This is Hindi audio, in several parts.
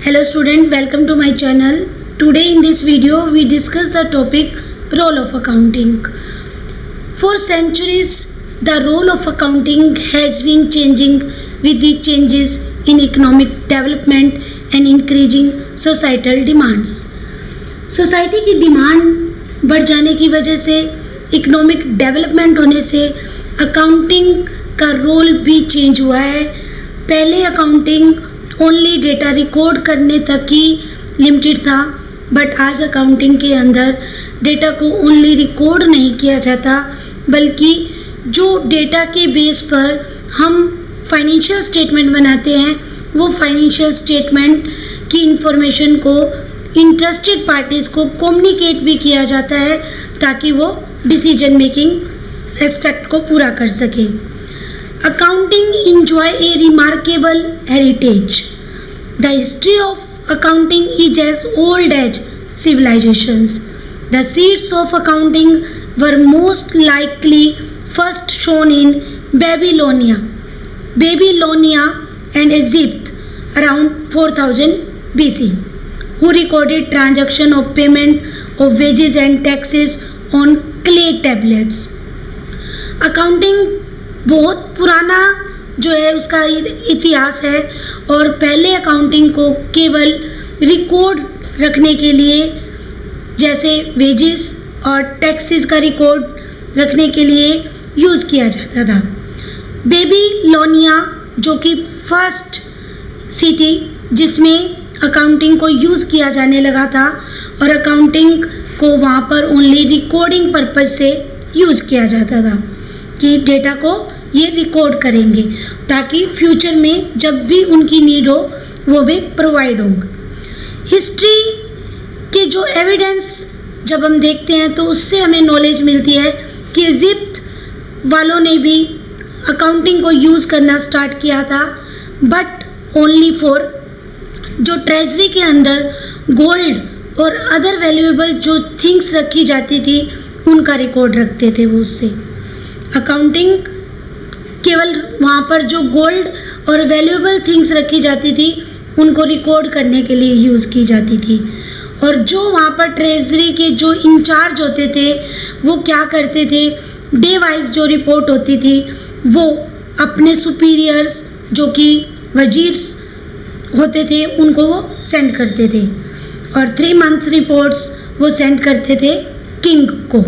Hello student, welcome to my channel. Today in this video we discuss the topic role of accounting. For centuries the role of accounting has been changing with the changes in economic development and increasing societal demands. Society की डिमांड बढ़ जाने की वजह से, इकोनॉमिक डेवलपमेंट होने से अकाउंटिंग का रोल भी चेंज हुआ है. पहले अकाउंटिंग ओनली डेटा रिकॉर्ड करने तक ही लिमिटेड था, बट आज अकाउंटिंग के अंदर डेटा को ओनली रिकॉर्ड नहीं किया जाता, बल्कि जो डेटा के बेस पर हम फाइनेंशियल स्टेटमेंट बनाते हैं, वो फाइनेंशियल स्टेटमेंट की इंफॉर्मेशन को इंटरेस्टेड पार्टीज़ को कम्युनिकेट भी किया जाता है ताकि वो डिसीजन मेकिंग एस्पेक्ट को पूरा कर सके. Accounting enjoy a remarkable heritage. The history of accounting is as old as civilizations. The seeds of accounting were most likely first shown in Babylonia and Egypt around 4000 BC, who recorded transaction of payment of wages and taxes on clay tablets. Accounting बहुत पुराना जो है उसका इतिहास है, और पहले अकाउंटिंग को केवल रिकॉर्ड रखने के लिए, जैसे वेजेस और टैक्सेस का रिकॉर्ड रखने के लिए यूज़ किया जाता था. बेबीलोनिया जो कि फर्स्ट सिटी जिसमें अकाउंटिंग को यूज़ किया जाने लगा था, और अकाउंटिंग को वहाँ पर ओनली रिकॉर्डिंग पर्पज़ से यूज़ किया जाता था कि डेटा को ये रिकॉर्ड करेंगे ताकि फ्यूचर में जब भी उनकी नीड हो वो भी प्रोवाइड होंगे. हिस्ट्री के जो एविडेंस जब हम देखते हैं तो उससे हमें नॉलेज मिलती है कि इजिप्ट वालों ने भी अकाउंटिंग को यूज़ करना स्टार्ट किया था, बट ओनली फॉर जो ट्रेजरी के अंदर गोल्ड और अदर वैल्यूएबल जो थिंग्स रखी जाती थी उनका रिकॉर्ड रखते थे वो. उससे अकाउंटिंग केवल वहाँ पर जो गोल्ड और वैल्यूएबल थिंग्स रखी जाती थी उनको रिकॉर्ड करने के लिए यूज़ की जाती थी. और जो वहाँ पर ट्रेजरी के जो इंचार्ज होते थे वो क्या करते थे, डे वाइज जो रिपोर्ट होती थी वो अपने सुपीरियर्स जो कि वजीर्स होते थे उनको वो सेंड करते थे, और 3 मंथ रिपोर्ट्स वो सेंड करते थे किंग को.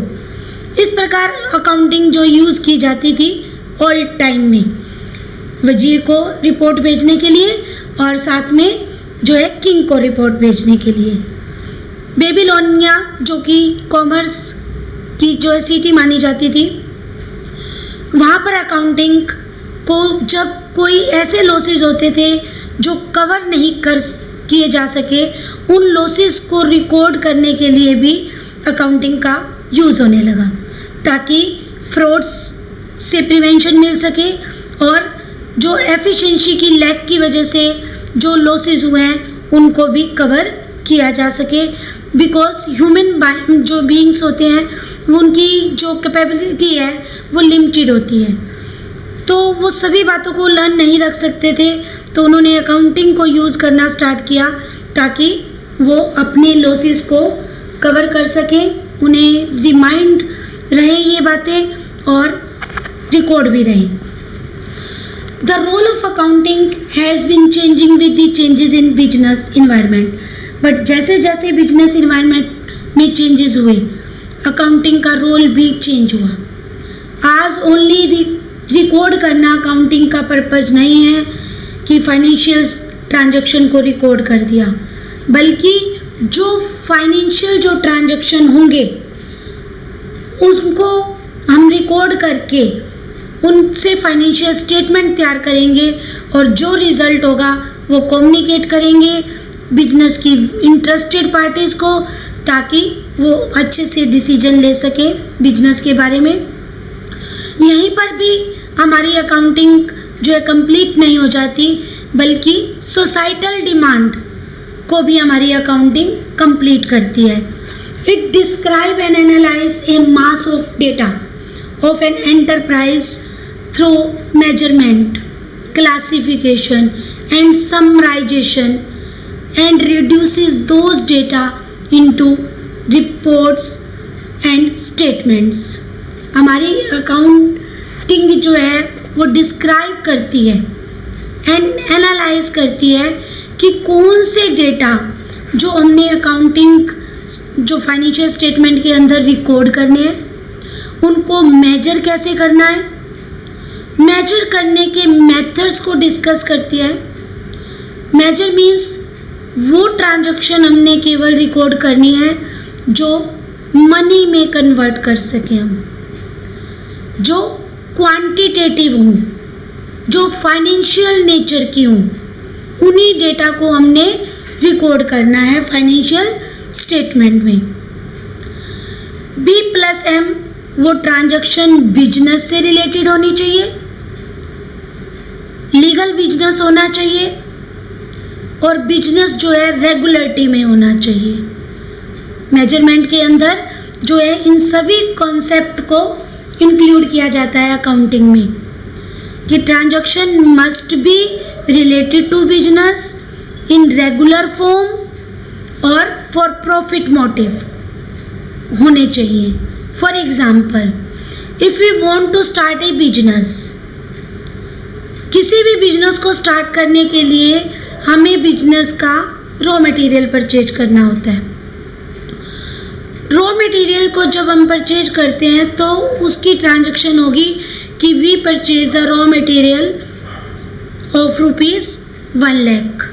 इस प्रकार अकाउंटिंग जो यूज़ की जाती थी ओल्ड टाइम में, वजीर को रिपोर्ट भेजने के लिए और साथ में जो है किंग को रिपोर्ट भेजने के लिए. बेबीलोनिया जो कि कॉमर्स की जो है सिटी मानी जाती थी, वहाँ पर अकाउंटिंग को जब कोई ऐसे लॉसेस होते थे जो कवर नहीं कर किए जा सके, उन लॉसेस को रिकॉर्ड करने के लिए भी अकाउंटिंग का यूज़ होने लगा ताकि फ्रॉड्स से प्रिवेंशन मिल सके, और जो एफिशिएंसी की लैक की वजह से जो लॉसेस हुए हैं उनको भी कवर किया जा सके. बिकॉज ह्यूमन जो बीइंग्स होते हैं उनकी जो कैपेबिलिटी है वो लिमिटेड होती है, तो वो सभी बातों को लर्न नहीं रख सकते थे, तो उन्होंने अकाउंटिंग को यूज़ करना स्टार्ट किया ताकि वो अपने लॉसेस को कवर कर सकें, उन्हें रिमाइंड रहे ये बातें और रिकॉर्ड भी रहे. The role of accounting has been changing with the changes in business environment. But जैसे जैसे बिजनेस इन्वायरमेंट में चेंजेस हुए, अकाउंटिंग का रोल भी चेंज हुआ. आज ओनली रिकॉर्ड करना अकाउंटिंग का पर्पज़ नहीं है कि फाइनेंशियल ट्रांजैक्शन को रिकॉर्ड कर दिया, बल्कि जो फाइनेंशियल जो ट्रांजैक्शन होंगे उसको हम रिकॉर्ड करके उनसे फाइनेंशियल स्टेटमेंट तैयार करेंगे, और जो रिज़ल्ट होगा वो कम्युनिकेट करेंगे बिजनेस की इंटरेस्टेड पार्टीज़ को ताकि वो अच्छे से डिसीजन ले सके बिजनेस के बारे में. यहीं पर भी हमारी अकाउंटिंग जो है कंप्लीट नहीं हो जाती, बल्कि सोसाइटल डिमांड को भी हमारी अकाउंटिंग कंप्लीट करती है. It describe and analyze a mass of data of an enterprise through measurement, classification and summarization and reduces those data into reports and statements. हमारी अकाउंटिंग जो है वो डिस्क्राइब करती है एंड एनालाइज करती है कि कौन से डेटा जो हमने अकाउंटिंग जो फाइनेंशियल स्टेटमेंट के अंदर रिकॉर्ड करने हैं उनको मेजर कैसे करना है, मेजर करने के मेथड्स को डिस्कस करती है. मेजर मीन्स वो ट्रांजैक्शन हमने केवल रिकॉर्ड करनी है जो मनी में कन्वर्ट कर सकें हम, जो क्वांटिटेटिव हों, जो फाइनेंशियल नेचर की हों, उन्हीं डेटा को हमने रिकॉर्ड करना है फाइनेंशियल स्टेटमेंट में. B+M वो ट्रांजैक्शन बिजनेस से रिलेटेड होनी चाहिए, लीगल बिजनेस होना चाहिए और बिजनेस जो है रेगुलेटरी में होना चाहिए. मेजरमेंट के अंदर जो है इन सभी कॉन्सेप्ट को इंक्लूड किया जाता है अकाउंटिंग में कि transaction must be related to business in regular form और फॉर प्रॉफिट मोटिव होने चाहिए. For example, if we want to start a business, किसी भी बिजनेस को स्टार्ट करने के लिए हमें बिजनेस का रॉ मटेरियल परचेज करना होता है. रॉ मटेरियल को जब हम परचेज करते हैं तो उसकी ट्रांजैक्शन होगी कि we purchase the raw material of ₹1 lakh.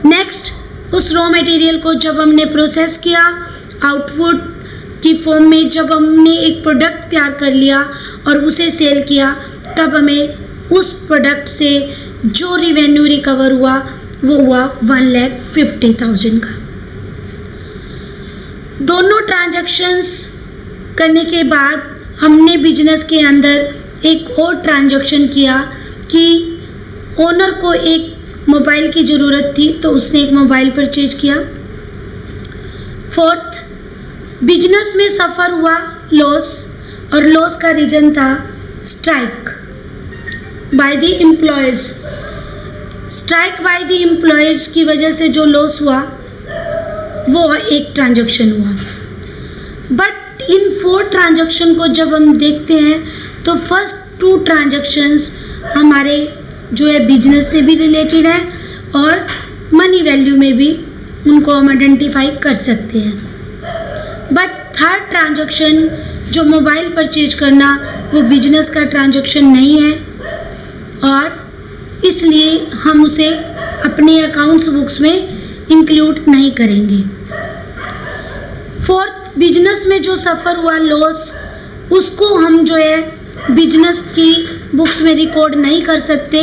Next, उस रॉ मटेरियल को जब हमने प्रोसेस किया, आउटपुट की फॉर्म में जब हमने एक प्रोडक्ट तैयार कर लिया और उसे सेल किया, तब हमें उस प्रोडक्ट से जो रिवेन्यू रिकवर हुआ वो हुआ 1,50,000 का. दोनों ट्रांजैक्शंस करने के बाद हमने बिजनेस के अंदर एक और ट्रांजैक्शन किया कि ओनर को एक मोबाइल की ज़रूरत थी तो उसने एक मोबाइल परचेज किया. फोर्थ, बिजनेस में सफ़र हुआ लॉस और लॉस का रीज़न था strike by the employees. Strike by the employees की वजह से जो लॉस हुआ वो एक ट्रांजैक्शन हुआ. बट इन 4 ट्रांजैक्शन को जब हम देखते हैं तो फर्स्ट 2 ट्रांजैक्शंस हमारे जो है बिजनेस से भी रिलेटेड है और मनी वैल्यू में भी उनको हम आइडेंटिफाई कर सकते हैं. बट थर्ड ट्रांजैक्शन जो मोबाइल परचेज करना वो बिजनेस का ट्रांजैक्शन नहीं है और इसलिए हम उसे अपने अकाउंट्स बुक्स में इंक्लूड नहीं करेंगे. फोर्थ, बिजनेस में जो सफ़र हुआ लॉस उसको हम जो है बिजनेस की बुक्स में रिकॉर्ड नहीं कर सकते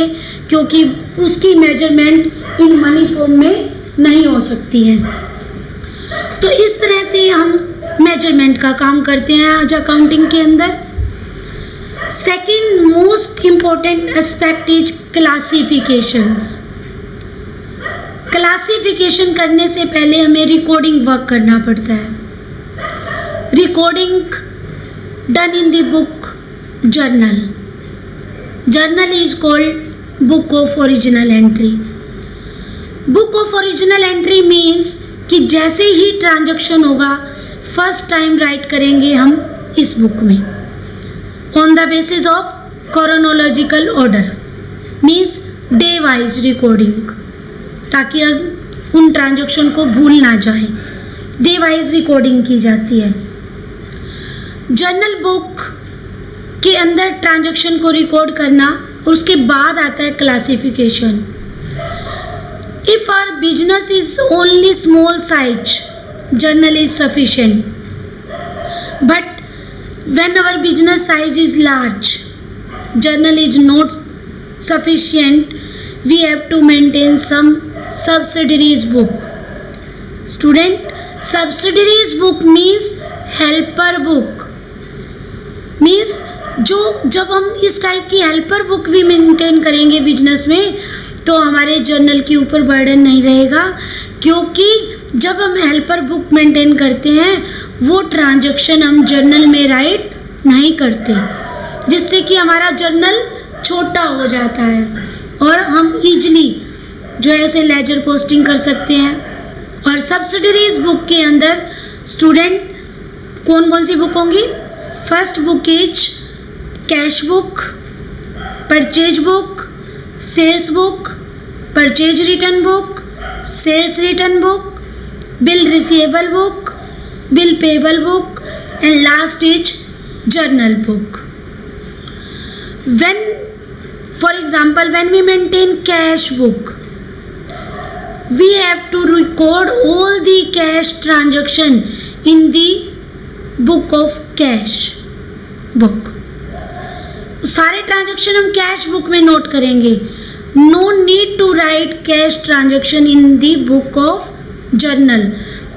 क्योंकि उसकी मेजरमेंट इन मनी फॉर्म में नहीं हो सकती है. तो इस तरह से हम मेजरमेंट का काम करते हैं आज अकाउंटिंग के अंदर. Second most important aspect is classifications. Classification करने से पहले हमें रिकॉर्डिंग वर्क करना पड़ता है. Recording done in the book journal. Journal is called book of original entry. Book of original entry means कि जैसे ही ट्रांजैक्शन होगा फर्स्ट टाइम राइट करेंगे हम इस बुक में on the basis of chronological order means day wise recording, ताकि उन ट्रांजैक्शन को भूल ना जाए. डे वाइज रिकॉर्डिंग की जाती है. जर्नल बुक के अंदर ट्रांजैक्शन को रिकॉर्ड करना और उसके बाद आता है classification. If our business is only small size, journal is sufficient, but when our business size is large, journal is not sufficient. We have to maintain some subsidiaries book. Student, subsidiaries book means helper book. means जो जब हम इस टाइप की हेल्पर बुक भी मेंटेन करेंगे बिजनेस में तो हमारे जर्नल के ऊपर बर्डन नहीं रहेगा, क्योंकि जब हम हेल्पर बुक मेंटेन करते हैं वो ट्रांजैक्शन हम जर्नल में राइट नहीं करते, जिससे कि हमारा जर्नल छोटा हो जाता है और हम इजली जो है उसे लेजर पोस्टिंग कर सकते हैं। और सब्सिडरीज बुक के अंदर स्टूडेंट कौन कौन सी बुक होंगी? First book is cash book, purchase book, sales book, purchase return book, sales return book, bill receivable book, bill payable book, and last is journal book. When, for example, when we maintain cash book, we have to record all the cash transaction in the book of cash book. सारे ट्रांजैक्शन हम कैश बुक में नोट करेंगे. No need to write cash transaction in the book of journal.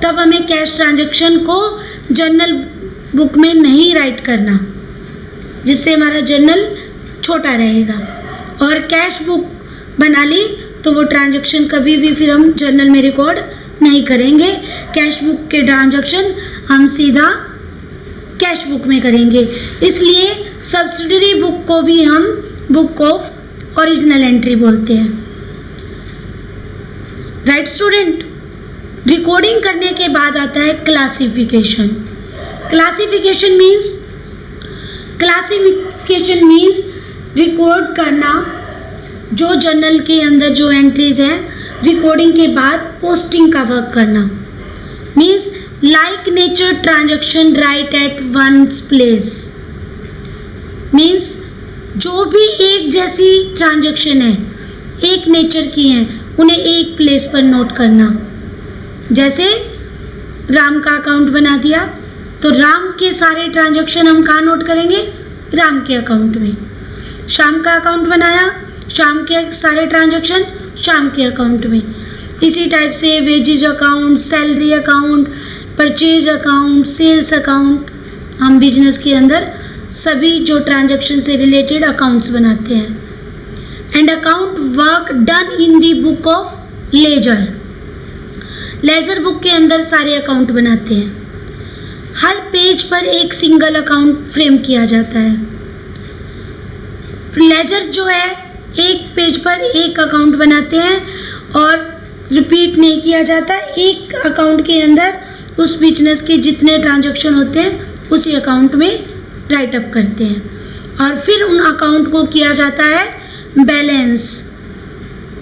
तब हमें कैश ट्रांजैक्शन को जर्नल बुक में नहीं राइट करना, जिससे हमारा जर्नल छोटा रहेगा. और कैश बुक बना ली तो वो ट्रांजैक्शन कभी भी फिर हम जर्नल में रिकॉर्ड नहीं करेंगे. कैश बुक के ट्रांजैक्शन हम सीधा कैश बुक में करेंगे. इसलिए सब्सिडरी बुक को भी हम बुक ऑफ ओरिजिनल एंट्री बोलते हैं. राइट स्टूडेंट, रिकॉर्डिंग करने के बाद आता है क्लासिफिकेशन. क्लासिफिकेशन मीन्स रिकॉर्ड करना जो जर्नल के अंदर जो एंट्रीज हैं, रिकॉर्डिंग के बाद पोस्टिंग का वर्क करना. Means like nature transaction right at once place. Means जो भी एक जैसी ट्रांजैक्शन है, एक नेचर की हैं, उन्हें एक प्लेस पर नोट करना. जैसे राम का अकाउंट बना दिया तो राम के सारे ट्रांजैक्शन हम कहाँ नोट करेंगे? राम के अकाउंट में. श्याम का अकाउंट बनाया, श्याम के सारे ट्रांजैक्शन श्याम के अकाउंट में. इसी टाइप से wages account, salary account, purchase account, sales account, हम बिजनेस के अंदर सभी जो ट्रांजैक्शन से रिलेटेड अकाउंट्स बनाते हैं. And account work done in the book of ledger. Ledger book के अंदर सारे अकाउंट बनाते हैं. हर पेज पर एक सिंगल अकाउंट फ्रेम किया जाता है. लेजर जो है एक पेज पर एक अकाउंट बनाते हैं और रिपीट नहीं किया जाता. एक अकाउंट के अंदर उस बिजनेस के जितने ट्रांजैक्शन होते हैं उसी अकाउंट में राइट अप करते हैं. और फिर उन अकाउंट को किया जाता है बैलेंस.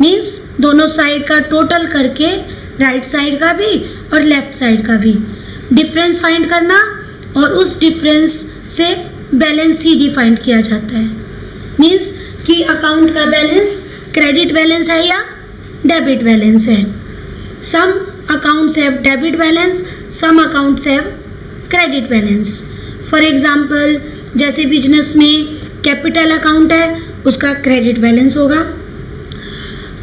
मीन्स दोनों साइड का टोटल करके, राइट साइड का भी और लेफ्ट साइड का भी डिफरेंस फाइंड करना, और उस डिफरेंस से बैलेंस ही डिफाइंड किया जाता है. मीन्स कि अकाउंट का बैलेंस क्रेडिट बैलेंस है या डेबिट बैलेंस है. Some accounts have debit balance, some accounts have credit balance. For example, जैसे बिजनेस में कैपिटल अकाउंट है, उसका क्रेडिट बैलेंस होगा.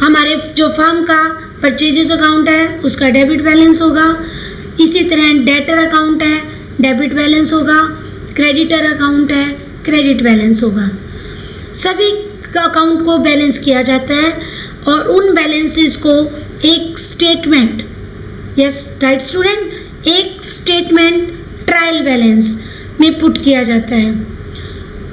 हमारे जो फर्म का परचेजेस अकाउंट है, उसका डेबिट बैलेंस होगा. इसी तरह डेटर अकाउंट है, डेबिट बैलेंस होगा. क्रेडिटर अकाउंट है, क्रेडिट बैलेंस होगा. सभी अकाउंट को बैलेंस किया जाता है और उन बैलेंसेस को एक स्टेटमेंट, यस राइट स्टूडेंट, एक स्टेटमेंट ट्रायल बैलेंस में पुट किया जाता है.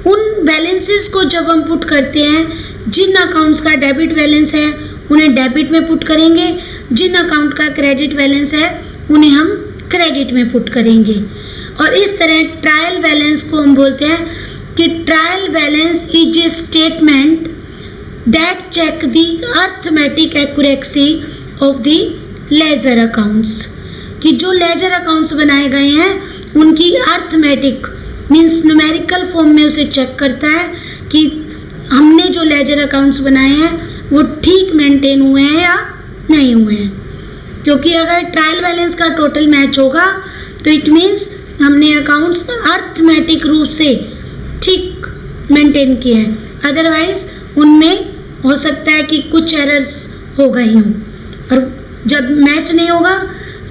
उन बैलेंसेस को जब हम पुट करते हैं, जिन अकाउंट्स का डेबिट बैलेंस है उन्हें डेबिट में पुट करेंगे, जिन अकाउंट का क्रेडिट बैलेंस है उन्हें हम क्रेडिट में पुट करेंगे. और इस तरह ट्रायल बैलेंस को हम बोलते हैं कि trial balance is a statement that check the arithmetic accuracy of the ledger accounts. कि जो लेजर अकाउंट्स बनाए गए हैं उनकी अर्थमेटिक मीन्स न्यूमेरिकल फॉर्म में उसे चेक करता है कि हमने जो लेजर अकाउंट्स बनाए हैं वो ठीक मेंटेन हुए हैं या नहीं हुए हैं. क्योंकि अगर ट्रायल बैलेंस का टोटल मैच होगा तो इट मीन्स हमने अकाउंट्स अर्थमेटिक रूप से ठीक मेंटेन किए हैं. अदरवाइज उनमें हो सकता है कि कुछ एरर्स हो गई हों. और जब मैच नहीं होगा,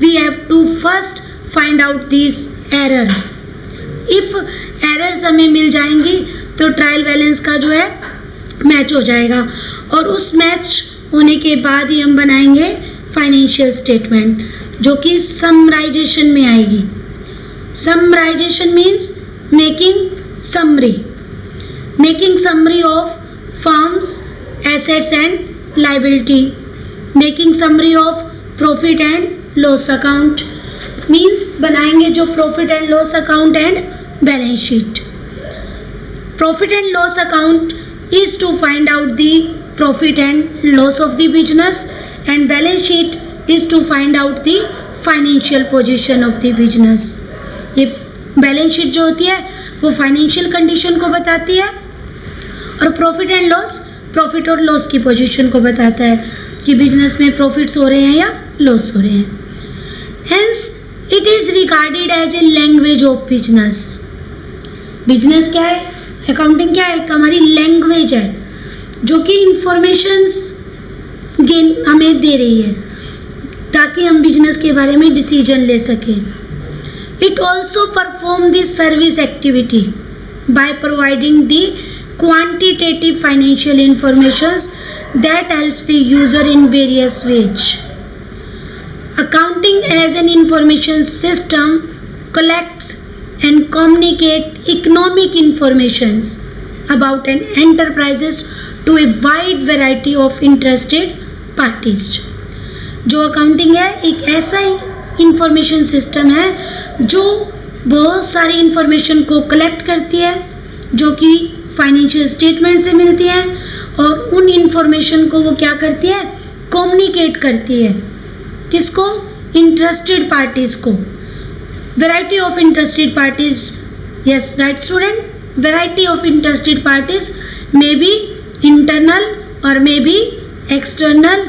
we have to first find out this error. If errors हमें मिल जाएंगी तो ट्रायल बैलेंस का जो है मैच हो जाएगा. और उस मैच होने के बाद ही हम बनाएंगे फाइनेंशियल स्टेटमेंट, जो कि समराइजेशन में आएगी. Summarisation means making summary of firms assets and liability. Making summary of profit and loss account means बनाएंगे जो profit and loss account and balance sheet. Profit and loss account is to find out the profit and loss of the business and balance sheet is to find out the financial position of the business. ये बैलेंस शीट जो होती है वो फाइनेंशियल कंडीशन को बताती है और प्रॉफिट एंड लॉस प्रॉफिट और लॉस की पोजीशन को बताता है कि बिजनेस में प्रॉफिट्स हो रहे हैं या लॉस हो रहे हैं. Hence it is regarded as a language of business. Business क्या है, अकाउंटिंग क्या है, एक हमारी लैंग्वेज है जो कि इंफॉर्मेशंस गेन हमें दे रही है ताकि हम बिजनेस के बारे में डिसीजन ले सकें. It also perform the service activity by providing the quantitative financial informations that helps the user in various ways. Accounting as an information system collects and communicate economic informations about an enterprises to a wide variety of interested parties. जो अकाउंटिंग है एक ऐसा इंफॉर्मेशन सिस्टम है जो बहुत सारी इंफॉर्मेशन को कलेक्ट करती है जो कि फाइनेंशियल स्टेटमेंट से मिलती है और उन इंफॉर्मेशन को वो क्या करती है, कम्युनिकेट करती है. किसको, इंटरेस्टेड पार्टीज को. Variety of interested parties, yes right student, variety of interested parties may be internal or may be external.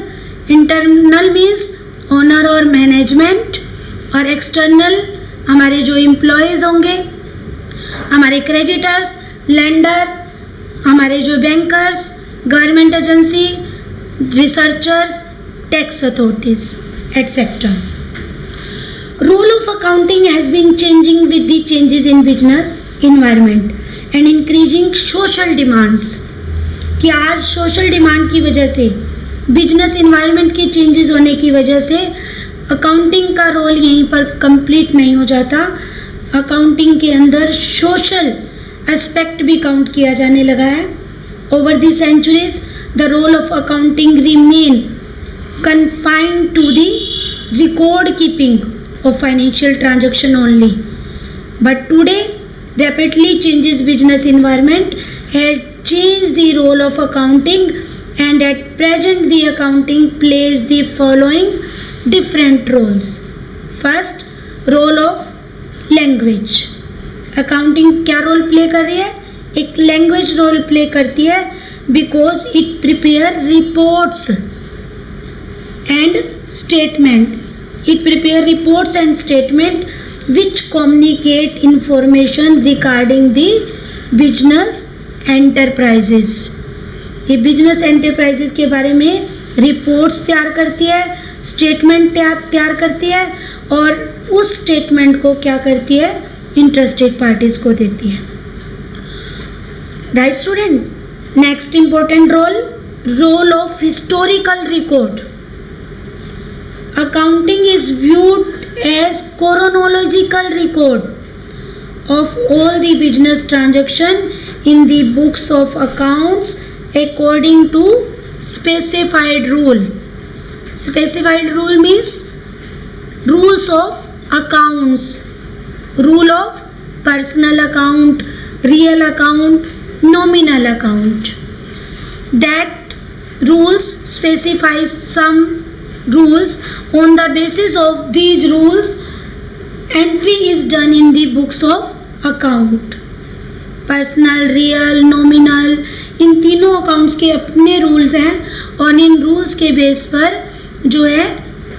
Internal means owner और management और external हमारे जो employees होंगे, हमारे creditors, lender, हमारे जो bankers, government agency, researchers, tax authorities, etc. Role of accounting has been changing with the changes in business environment and increasing social demands. कि आज सोशल डिमांड की वजह से, बिजनेस इन्वायरमेंट के चेंजेस होने की वजह से अकाउंटिंग का रोल यहीं पर कंप्लीट नहीं हो जाता. अकाउंटिंग के अंदर सोशल एस्पेक्ट भी काउंट किया जाने लगा है. Over the centuries the role of accounting remain confined to the record keeping of financial transaction only. But today, rapidly changes business environment has changed the role of accounting, and at present the accounting plays the following different roles. First, role of language. Accounting क्या रोल प्ले कर रही है, एक लैंग्वेज रोल प्ले करती है because it prepare reports and statement. It prepare reports and statement which communicate information regarding the business enterprises. ये business enterprises के बारे में reports तैयार करती है, statement तैयार करती है और उस statement को क्या करती है, interested parties को देती है. Right student? Next important role of historical record. Accounting is viewed as chronological record of all the business transaction in the books of accounts according to specified rule. Specified rule means rules of accounts, rule of personal account, real account, nominal account. That rules specifies some rules. On the basis of these rules, entry is done in the books of account. Personal, real, nominal, इन तीनों अकाउंट्स के अपने रूल्स हैं और इन रूल्स के बेस पर जो है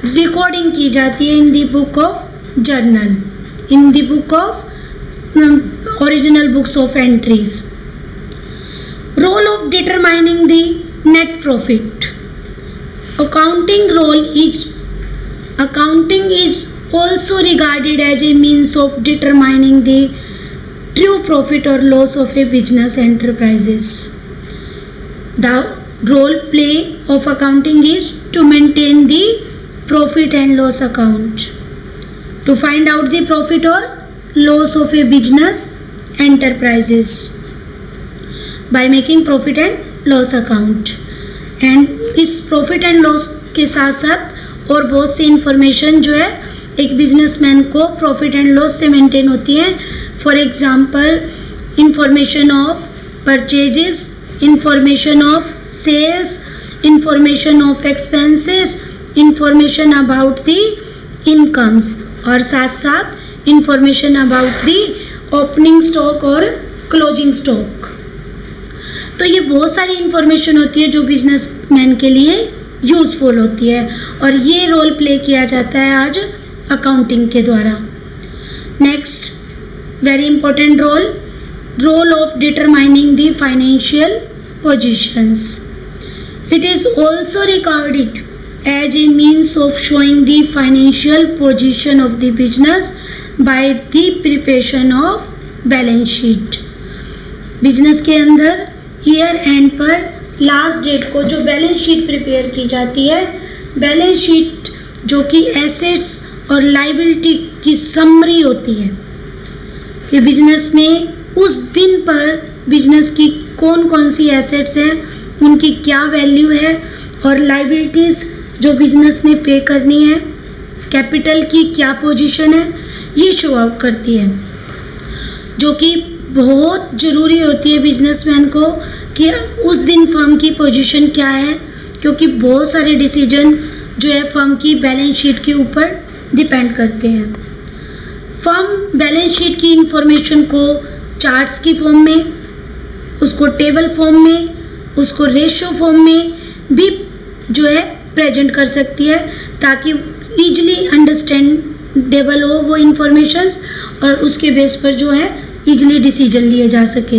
रिकॉर्डिंग की जाती है in the book of journal, in the book of original books of entries. Role of determining the net profit. Accounting is also regarded as a means of determining the true profit or loss of a business enterprises. The role play of accounting is to maintain the profit and loss account, to find out the profit or loss of a business enterprises by making profit and loss account. And इस प्रॉफिट एंड लॉस के साथ साथ और बहुत सी इंफॉर्मेशन जो है एक बिजनेसमैन को प्रॉफिट एंड लॉस से मेंटेन होती है। For example information of purchases, information of sales, information of expenses, information about the incomes और साथ साथ information about the opening stock और क्लोजिंग स्टॉक। तो ये बहुत सारी इंफॉर्मेशन होती है जो बिजनेसमैन के लिए यूज़फुल होती है और ये रोल प्ले किया जाता है आज अकाउंटिंग के द्वारा। Next very important role of determining the financial positions. It is also recorded as a means of showing the financial position of the business by the preparation of balance sheet। Business के अंदर ईयर एंड पर लास्ट डेट को जो बैलेंस शीट प्रिपेयर की जाती है, बैलेंस शीट जो कि एसेट्स और लाइबिलिटी की समरी होती है कि बिजनेस में उस दिन पर बिजनेस की कौन कौन सी एसेट्स हैं, उनकी क्या वैल्यू है और लाइबिलिटीज़ जो बिजनेस ने पे करनी है, कैपिटल की क्या पोजीशन है, ये शो आउट करती है, जो कि बहुत ज़रूरी होती है बिजनेसमैन को कि उस दिन फर्म की पोजीशन क्या है, क्योंकि बहुत सारे डिसीजन जो है फर्म की बैलेंस शीट के ऊपर डिपेंड करते हैं। फर्म बैलेंस शीट की इंफॉर्मेशन को चार्ट्स की फॉर्म में, उसको टेबल फॉर्म में, उसको रेशो फॉर्म में भी जो है प्रेजेंट कर सकती है ताकि ईजिली अंडरस्टैंडेबल हो वो इंफॉर्मेशंस और उसके बेस पर जो है ईजिली डिसीजन लिए जा सके।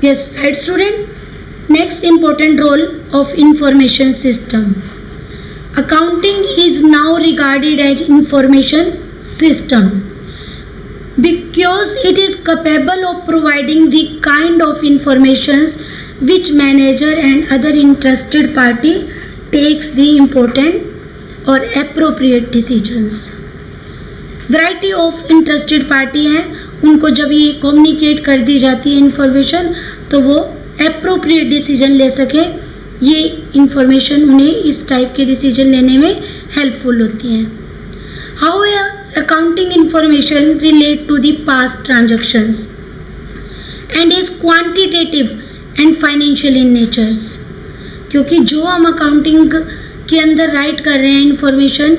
Yes right student. Next important role of information system. Accounting is now regarded as information system because it is capable of providing the kind of informations which manager and other interested party takes the important or appropriate decisions। Variety of interested party हैं, उनको जब ये कम्युनिकेट कर दी जाती है इंफॉर्मेशन तो वो एप्रोप्रिएट डिसीजन ले सके। ये इंफॉर्मेशन उन्हें इस टाइप के डिसीजन लेने में हेल्पफुल होती हैं। How accounting information relate to the past transactions and is quantitative and financial in natures। क्योंकि जो हम अकाउंटिंग के अंदर राइट कर रहे हैं इंफॉर्मेशन,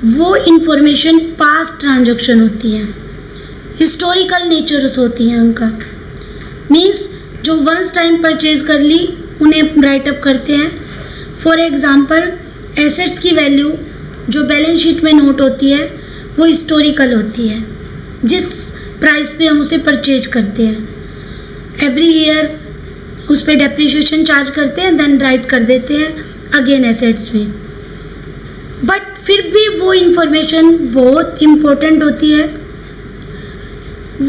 वो इंफॉर्मेशन पास्ट ट्रांजैक्शन होती है, हिस्टोरिकल नेचर्स होती हैं उनका। मीन्स जो वंस टाइम परचेज कर ली उन्हें राइटअप करते हैं। फॉर एग्जांपल एसेट्स की वैल्यू जो बैलेंस शीट में नोट होती है वो हिस्टोरिकल होती है, जिस प्राइस पे हम उसे परचेज करते हैं। एवरी ईयर उस पर डेप्रिसिएशन चार्ज करते हैं, देन राइट कर देते हैं अगेन एसेट्स में। बट फिर भी वो इंफॉर्मेशन बहुत इम्पोर्टेंट होती है,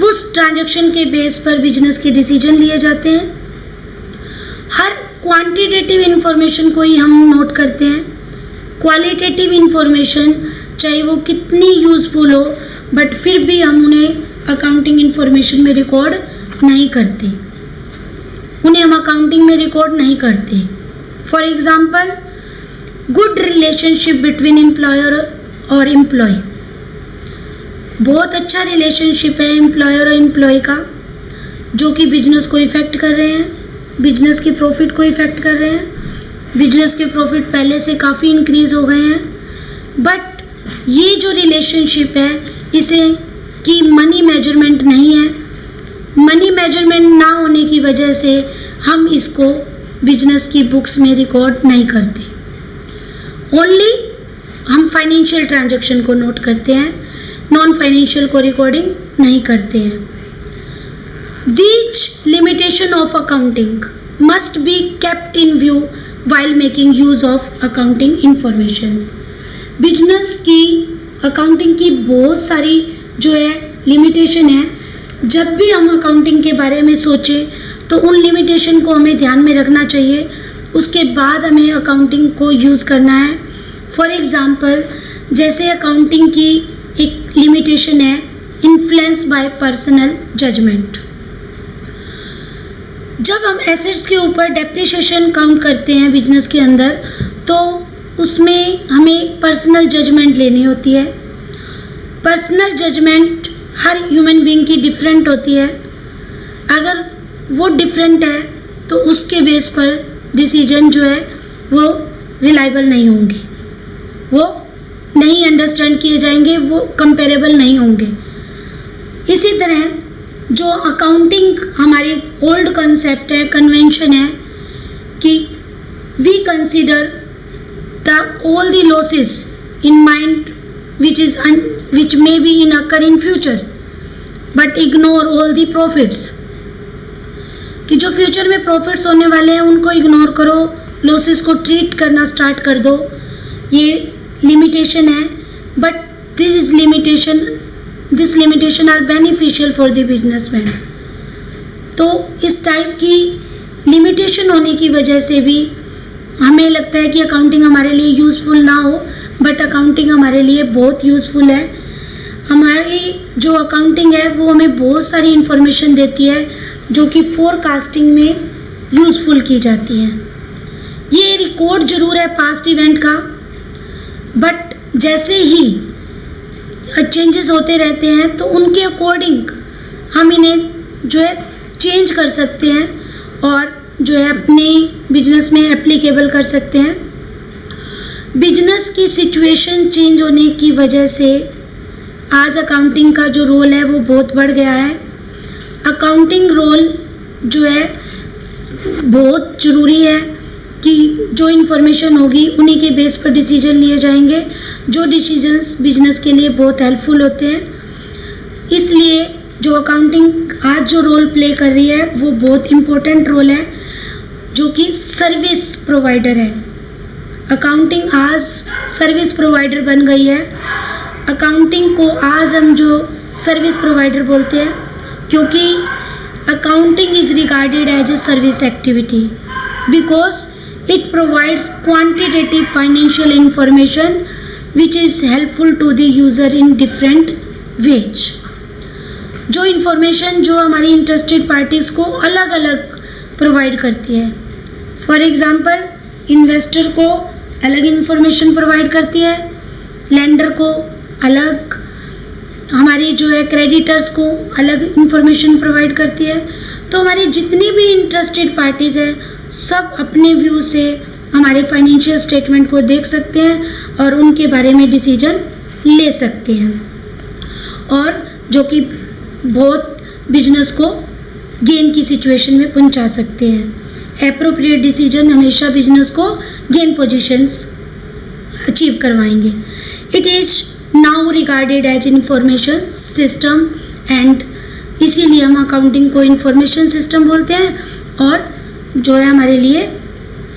उस ट्रांजैक्शन के बेस पर बिजनेस के डिसीजन लिए जाते हैं। हर क्वांटिटेटिव इंफॉर्मेशन को ही हम नोट करते हैं। क्वालिटेटिव इंफॉर्मेशन चाहे वो कितनी यूज़फुल हो बट फिर भी हम उन्हें अकाउंटिंग इंफॉर्मेशन में रिकॉर्ड नहीं करते, उन्हें हम अकाउंटिंग में रिकॉर्ड नहीं करते। For example good relationship between employer और एम्प्लॉय। बहुत अच्छा रिलेशनशिप है एम्प्लॉयर और एम्प्लॉय का, जो कि बिजनेस को इफ़ेक्ट कर रहे हैं, बिजनेस के प्रॉफिट को इफ़ेक्ट कर रहे हैं। बिजनेस के प्रॉफिट पहले से काफ़ी इंक्रीज़ हो गए हैं, बट ये जो रिलेशनशिप है इसे की मनी मेजरमेंट नहीं है। मनी मेजरमेंट ना होने की वजह से हम इसको बिजनेस की बुक्स में रिकॉर्ड नहीं करते। ओनली हम फाइनेंशियल ट्रांजैक्शन को नोट करते हैं, नॉन फाइनेंशियल को रिकॉर्डिंग नहीं करते हैं। These limitation of accounting must be kept in view while making use of accounting informations। Business की अकाउंटिंग की बहुत सारी जो है लिमिटेशन है। जब भी हम अकाउंटिंग के बारे में सोचें तो उन लिमिटेशन को हमें ध्यान में रखना चाहिए, उसके बाद हमें अकाउंटिंग को यूज़ करना है। फॉर एग्ज़ाम्पल जैसे अकाउंटिंग की एक लिमिटेशन है इन्फ्लुएंस बाय पर्सनल जजमेंट। जब हम एसेट्स के ऊपर डेप्रिसिएशन काउंट करते हैं बिजनेस के अंदर, तो उसमें हमें पर्सनल जजमेंट लेनी होती है। पर्सनल जजमेंट हर ह्यूमन बीइंग की डिफरेंट होती है। अगर वो डिफरेंट है तो उसके बेस पर डिसीजन जो है वो रिलायबल नहीं होंगे, वो नहीं अंडरस्टैंड किए जाएंगे, वो कंपेरेबल नहीं होंगे। इसी तरह जो अकाउंटिंग हमारी ओल्ड कंसेप्ट है, कन्वेंशन है कि we consider the all the losses in mind which may be in occur in future but ignore all the profits, कि जो फ्यूचर में प्रॉफिट्स होने वाले हैं उनको इग्नोर करो, लॉसेस को ट्रीट करना स्टार्ट कर दो। ये लिमिटेशन है, but this limitation are beneficial for the businessman. तो इस टाइप की लिमिटेशन होने की वजह से भी हमें लगता है कि अकाउंटिंग हमारे लिए यूज़फुल ना हो, बट अकाउंटिंग हमारे लिए बहुत यूज़फुल है। हमारी जो अकाउंटिंग है वो हमें बहुत सारी इन्फॉर्मेशन देती है जो कि फोरकास्टिंग में यूज़फुल की जाती है। ये रिकॉर्ड ज़रूर है पास्ट इवेंट का, बट जैसे ही चेंजेस होते रहते हैं तो उनके अकॉर्डिंग हम इन्हें जो है चेंज कर सकते हैं और जो है अपने बिजनेस में एप्लीकेबल कर सकते हैं। बिजनेस की सिचुएशन चेंज होने की वजह से आज अकाउंटिंग का जो रोल है वो बहुत बढ़ गया है। अकाउंटिंग रोल जो है बहुत ज़रूरी है कि जो इन्फॉर्मेशन होगी उन्हीं के बेस पर डिसीजन लिए जाएंगे, जो डिसीजंस बिजनेस के लिए बहुत हेल्पफुल होते हैं। इसलिए जो अकाउंटिंग आज जो रोल प्ले कर रही है वो बहुत इम्पोर्टेंट रोल है, जो कि सर्विस प्रोवाइडर है। अकाउंटिंग आज सर्विस प्रोवाइडर बन गई है। अकाउंटिंग को आज हम जो सर्विस प्रोवाइडर बोलते हैं, क्योंकि accounting is regarded as a service activity because it provides quantitative financial information which is helpful to the user in different ways. जो इन्फॉर्मेशन जो हमारी इंटरेस्टेड पार्टीज़ को अलग अलग प्रोवाइड करती है। फॉर एग्ज़ाम्पल, इन्वेस्टर को अलग इन्फॉर्मेशन प्रोवाइड करती है, लेंडर को अलग, हमारी जो है क्रेडिटर्स को अलग इन्फॉर्मेशन प्रोवाइड करती है। तो हमारी जितनी भी इंटरेस्टेड पार्टीज़ हैं सब अपने व्यू से हमारे फाइनेंशियल स्टेटमेंट को देख सकते हैं और उनके बारे में डिसीजन ले सकते हैं, और जो कि बहुत बिजनेस को गेन की सिचुएशन में पहुंचा सकते हैं। एप्रोप्रिएट डिसीजन हमेशा बिजनेस को गेन पोजीशंस अचीव करवाएंगे। It is now regarded as information system and इसीलिए हम अकाउंटिंग को इंफॉर्मेशन सिस्टम बोलते हैं, और जो है हमारे लिए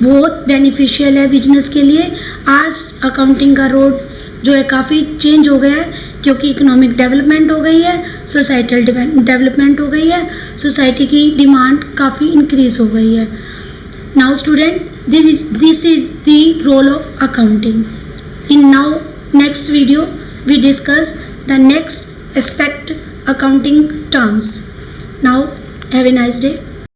बहुत बेनिफिशियल है बिजनेस के लिए। आज अकाउंटिंग का रोड जो है काफ़ी चेंज हो गया है, क्योंकि इकोनॉमिक डेवलपमेंट हो गई है, सोसाइटल डेवलपमेंट हो गई है, सोसाइटी की डिमांड काफ़ी इंक्रीज हो गई है। Now student, this is the role of accounting. In now next video we discuss the next aspect accounting terms. Now have a nice day.